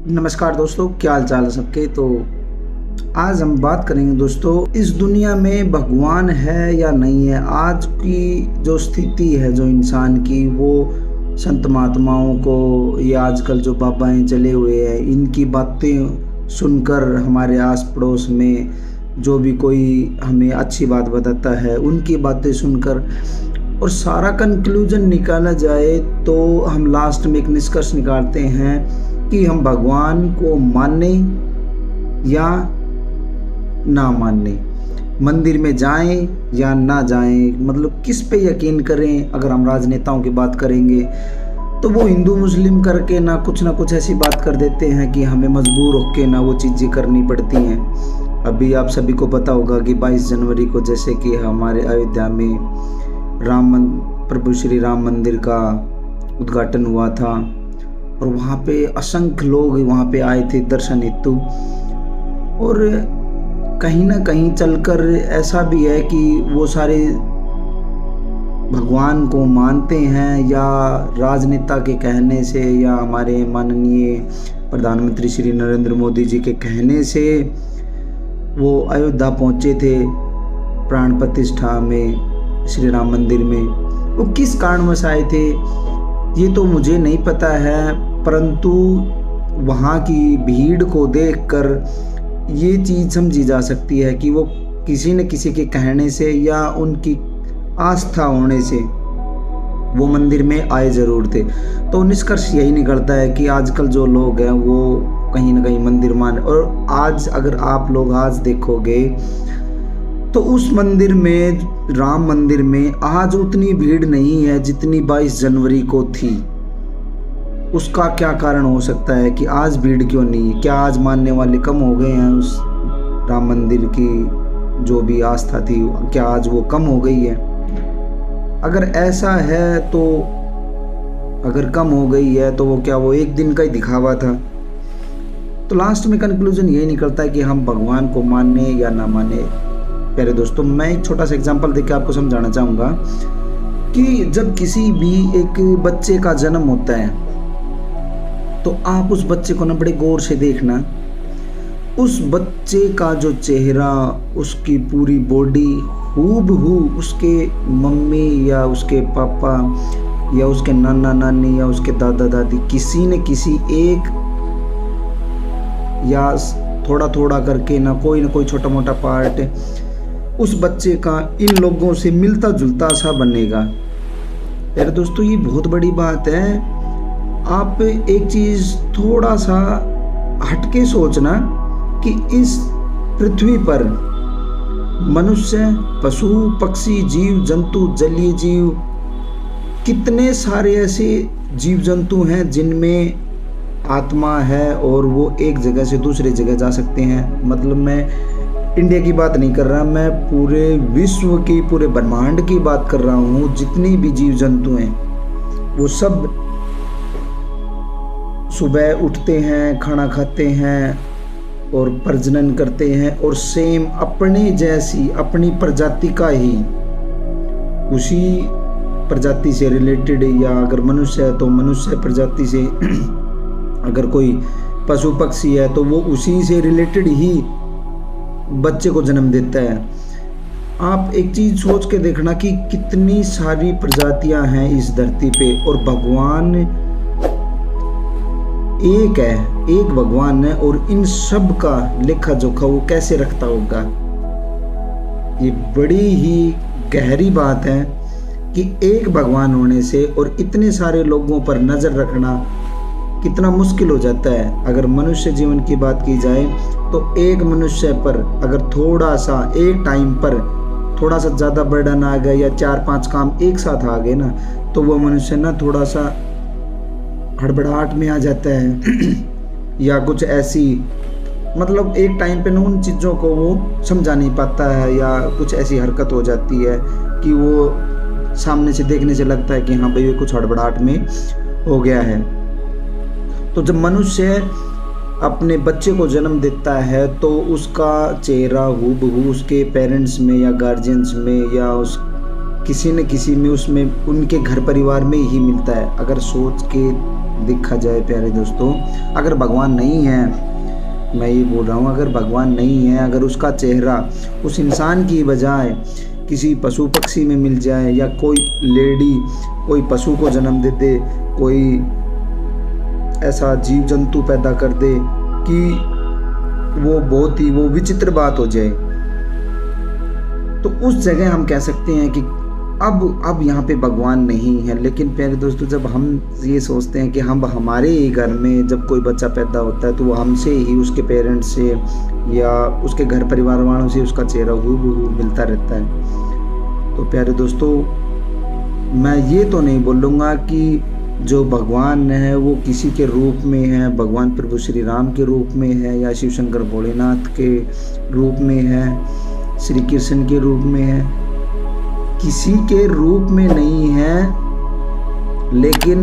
नमस्कार दोस्तों, क्या हाल चाल है सबके। तो आज हम बात करेंगे दोस्तों, इस दुनिया में भगवान है या नहीं है। आज की जो स्थिति है जो इंसान की, वो संत महात्माओं को या आजकल जो बाबाएं चले हुए हैं, इनकी बातें सुनकर हमारे आस पड़ोस में जो भी कोई हमें अच्छी बात बताता है, उनकी बातें सुनकर और सारा कंक्लूजन निकाला जाए तो हम लास्ट में एक निष्कर्ष निकालते हैं कि हम भगवान को माने या ना माने, मंदिर में जाएं या ना जाएं, मतलब किस पे यकीन करें। अगर हम राजनेताओं की बात करेंगे तो वो हिंदू मुस्लिम करके ना कुछ ऐसी बात कर देते हैं कि हमें मजबूर होकर ना वो चीज़ें करनी पड़ती हैं। अभी आप सभी को पता होगा कि 22 जनवरी को जैसे कि हमारे अयोध्या में प्रभु श्री राम मंदिर का उद्घाटन हुआ था और वहाँ पे असंख्य लोग वहाँ पे आए थे दर्शन हेतु। और कहीं ना कहीं चलकर ऐसा भी है कि वो सारे भगवान को मानते हैं या राजनेता के कहने से या हमारे माननीय प्रधानमंत्री श्री नरेंद्र मोदी जी के कहने से वो अयोध्या पहुँचे थे प्राण प्रतिष्ठा में श्री राम मंदिर में। वो किस कारणवश आए थे ये तो मुझे नहीं पता है, परंतु वहाँ की भीड़ को देखकर ये चीज़ समझी जा सकती है कि वो किसी न किसी के कहने से या उनकी आस्था होने से वो मंदिर में आए ज़रूर थे। तो निष्कर्ष यही निकलता है कि आजकल जो लोग हैं वो कहीं ना कहीं मंदिर मान, और आज अगर आप लोग आज देखोगे तो उस मंदिर में, राम मंदिर में आज उतनी भीड़ नहीं है जितनी 22 जनवरी को थी। उसका क्या कारण हो सकता है कि आज भीड़ क्यों नहीं है? क्या आज मानने वाले कम हो गए हैं? उस राम मंदिर की जो भी आस्था थी, क्या आज वो कम हो गई है? अगर ऐसा है तो, अगर कम हो गई है तो वो क्या वो एक दिन का ही दिखावा था? तो लास्ट में कंक्लूजन यही निकलता है कि हम भगवान को माने या ना माने। प्यारे दोस्तों, मैं एक छोटा सा एग्जांपल देकर आपको समझाना चाहूँगा कि जब किसी भी एक बच्चे का जन्म होता है तो आप उस बच्चे को ना बड़े गौर से देखना। उस बच्चे का जो चेहरा, उसकी पूरी बॉडी हूबहू उसके मम्मी या उसके पापा या उसके नाना नानी या उसके दादा दादी, किसी न किसी एक या थोड़ा थोड़ा करके ना कोई छोटा मोटा पार्ट उस बच्चे का इन लोगों से मिलता जुलता सा बनेगा। यार दोस्तों, ये बहुत बड़ी बात है। आप एक चीज़ थोड़ा सा हटके सोचना कि इस पृथ्वी पर मनुष्य, पशु, पक्षी, जीव जंतु, जलीय जीव, कितने सारे ऐसे जीव जंतु हैं जिनमें आत्मा है और वो एक जगह से दूसरी जगह जा सकते हैं। मतलब मैं इंडिया की बात नहीं कर रहा, मैं पूरे विश्व की, पूरे ब्रह्मांड की बात कर रहा हूँ। जितनी भी जीव जंतु हैं वो सब सुबह उठते हैं, खाना खाते हैं और प्रजनन करते हैं, और सेम अपने जैसी अपनी प्रजाति का ही, उसी प्रजाति से रिलेटेड, या अगर मनुष्य है तो मनुष्य प्रजाति से, अगर कोई पशु पक्षी है तो वो उसी से रिलेटेड ही बच्चे को जन्म देता है। आप एक चीज़ सोच के देखना कि कितनी सारी प्रजातियां हैं इस धरती पे, और भगवान एक है, एक भगवान है, और इन सब का लेखा जोखा वो कैसे रखता होगा। ये बड़ी ही गहरी बात है कि एक भगवान होने से और इतने सारे लोगों पर नज़र रखना कितना मुश्किल हो जाता है। अगर मनुष्य जीवन की बात की जाए तो एक मनुष्य पर अगर थोड़ा सा एक टाइम पर थोड़ा सा ज़्यादा बर्डन आ गया या 4-5 काम एक साथ आ गए ना, तो वो मनुष्य ना थोड़ा सा हड़बड़ाहट में आ जाता है या कुछ ऐसी, मतलब एक टाइम पे ना उन चीज़ों को वो समझा नहीं पाता है, या कुछ ऐसी हरकत हो जाती है कि वो सामने से देखने से लगता है कि हाँ भाई ये कुछ हड़बड़ाहट में हो गया है। तो जब मनुष्य अपने बच्चे को जन्म देता है तो उसका चेहरा हूबहू उसके पेरेंट्स में या गार्जियंस में या उस किसी न किसी में उसमें उनके घर परिवार में ही मिलता है। अगर सोच के देखा जाए प्यारे दोस्तों, अगर भगवान नहीं है, मैं ये बोल रहा हूँ, अगर भगवान नहीं है, अगर उसका चेहरा उस इंसान की बजाय किसी पशु पक्षी में मिल जाए, या कोई लेडी कोई पशु को जन्म दे दे, कोई ऐसा जीव जंतु पैदा कर दे कि वो बहुत ही वो विचित्र बात हो जाए, तो उस जगह हम कह सकते हैं कि अब यहाँ पे भगवान नहीं है। लेकिन प्यारे दोस्तों, जब हम ये सोचते हैं कि हम हमारे ही घर में जब कोई बच्चा पैदा होता है तो वो हमसे ही, उसके पेरेंट्स से या उसके घर परिवार वालों से उसका चेहरा हूबहू मिलता रहता है, तो प्यारे दोस्तों मैं ये तो नहीं बोलूँगा कि जो भगवान है वो किसी के रूप में है, भगवान प्रभु श्री राम के रूप में है, या शिव शंकर भोलेनाथ के रूप में है, श्री कृष्ण के रूप में है, किसी के रूप में नहीं है। लेकिन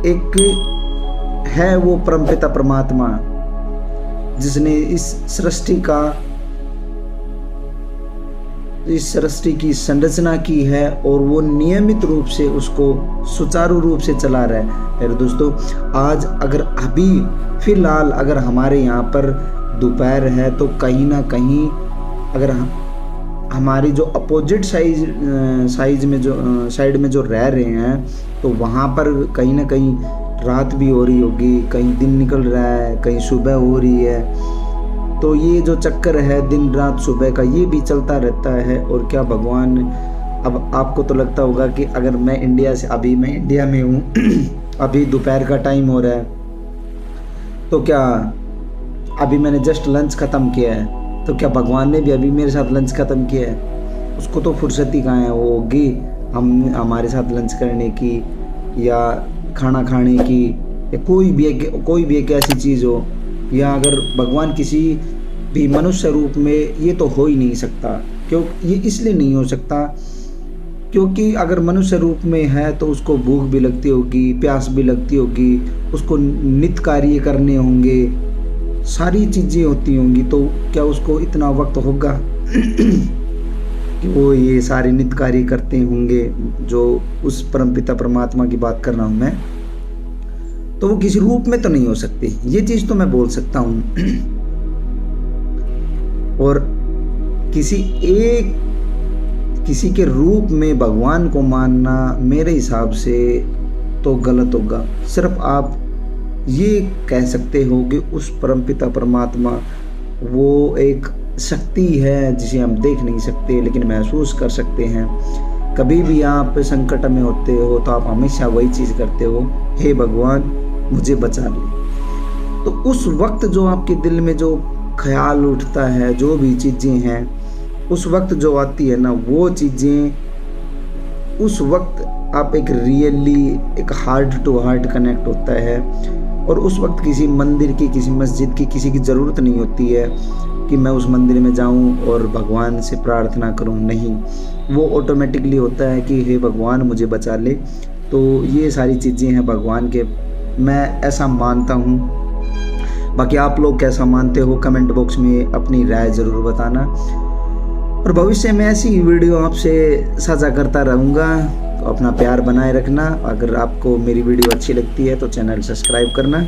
एक है वो परमपिता परमात्मा जिसने इस सृष्टि की संरचना की है, और वो नियमित रूप से उसको सुचारू रूप से चला रहा है। मेरे दोस्तों, आज अगर अभी फिलहाल अगर हमारे यहाँ पर दोपहर है, तो कहीं ना कहीं अगर हमारी जो अपोजिट साइड में जो रह रहे हैं, तो वहाँ पर कहीं ना कहीं रात भी हो रही होगी, कहीं दिन निकल रहा है, कहीं सुबह हो रही है। तो ये जो चक्कर है दिन रात सुबह का, ये भी चलता रहता है। और क्या भगवान, अब आपको तो लगता होगा कि अगर मैं इंडिया से, अभी मैं इंडिया में हूँ अभी दोपहर का टाइम हो रहा है, तो क्या अभी मैंने जस्ट लंच ख़त्म किया है, तो क्या भगवान ने भी अभी मेरे साथ लंच ख़त्म किया है? उसको तो फुर्सत ही कहाँ है, वो होगी हमारे साथ लंच करने की या खाना खाने की, या कोई भी एक ऐसी चीज़ हो। या अगर भगवान किसी भी मनुष्य रूप में, ये तो हो ही नहीं सकता। क्यों ये इसलिए नहीं हो सकता क्योंकि अगर मनुष्य रूप में है तो उसको भूख भी लगती होगी, प्यास भी लगती होगी, उसको नित्य कार्य करने होंगे, सारी चीज़ें होती होंगी, तो क्या उसको इतना वक्त होगा कि वो ये सारे नित्य कार्य करते होंगे? जो उस परमपिता परमात्मा की बात कर रहा हूँ मैं, तो वो किसी रूप में तो नहीं हो सकती, ये चीज़ तो मैं बोल सकता हूँ। और किसी के रूप में भगवान को मानना मेरे हिसाब से तो गलत होगा। सिर्फ आप ये कह सकते हो कि उस परमपिता परमात्मा वो एक शक्ति है जिसे हम देख नहीं सकते लेकिन महसूस कर सकते हैं। कभी भी आप संकट में होते हो तो आप हमेशा वही चीज़ करते हो, हे भगवान मुझे बचा ले। तो उस वक्त जो आपके दिल में जो ख्याल उठता है, जो भी चीज़ें हैं, उस वक्त जो आती है ना, वो चीज़ें उस वक्त आप एक रियली एक हार्ट टू हार्ट कनेक्ट होता है। और उस वक्त किसी मंदिर की, किसी मस्जिद की, किसी की ज़रूरत नहीं होती है कि मैं उस मंदिर में जाऊं और भगवान से प्रार्थना करूं। नहीं, वो ऑटोमेटिकली होता है कि हे भगवान मुझे बचा ले। तो ये सारी चीज़ें हैं भगवान के, मैं ऐसा मानता हूं। बाकी आप लोग कैसा मानते हो कमेंट बॉक्स में अपनी राय ज़रूर बताना। और भविष्य में ऐसी वीडियो आपसे साझा करता रहूँगा, तो अपना प्यार बनाए रखना। अगर आपको मेरी वीडियो अच्छी लगती है तो चैनल सब्सक्राइब करना।